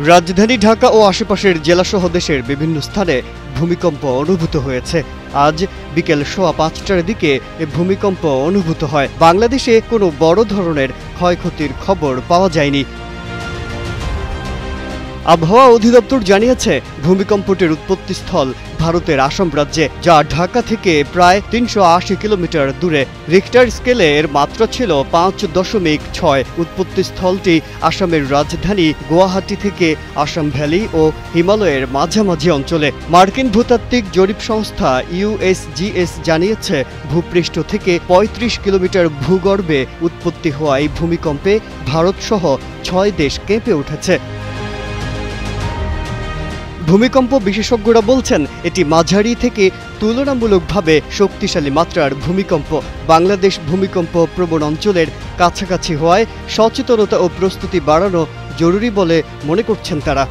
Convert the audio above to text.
রাজধানী ঢাকা ও আশেপাশের জেলাসহ দেশের বিভিন্ন স্থানে ভূমিকম্প অনুভূত হয়েছে। আজ বিকেল ৫:১৫টার দিকে এ ভূমিকম্প অনুভূত হয়। বাংলাদেশে কোনো বড় ধরনের ক্ষয়ক্ষতির খবর পাওয়া যায়নি। আবহাওয়া অধিদপ্তর জানিয়েছে, ভূমিকম্পটির উৎপত্তিস্থল ভারতের আসাম রাজ্যে, যা ঢাকা থেকে প্রায় ৩৮০ কিলোমিটার দূরে। রিক্টার স্কেলে এর মাত্রা ছিল ৫.৬। উৎপত্তিস্থলটি আসামের রাজধানী গুয়াহাটি থেকে আসাম ভ্যালি ও হিমালয়ের মাঝামাঝি অঞ্চলে। মার্কিন ভূতাত্ত্বিক জরিপ সংস্থা USGS জানিয়েছে, ভূপৃষ্ঠ থেকে ৩৫ কিলোমিটার ভূগর্ভে উৎপত্তি হওয়া এই ভূমিকম্পে ভারতসহ ৬ দেশ কেঁপে উঠেছে। ভূমিকম্প বিশেষজ্ঞরা বলছেন, এটি মাঝারি থেকে তুলনামূলকভাবে শক্তিশালী মাত্রার ভূমিকম্প। বাংলাদেশ ভূমিকম্প প্রবণ অঞ্চলের কাছাকাছি হওয়ায় সচেতনতা ও প্রস্তুতি বাড়ানো জরুরি বলে মনে করছেন তারা।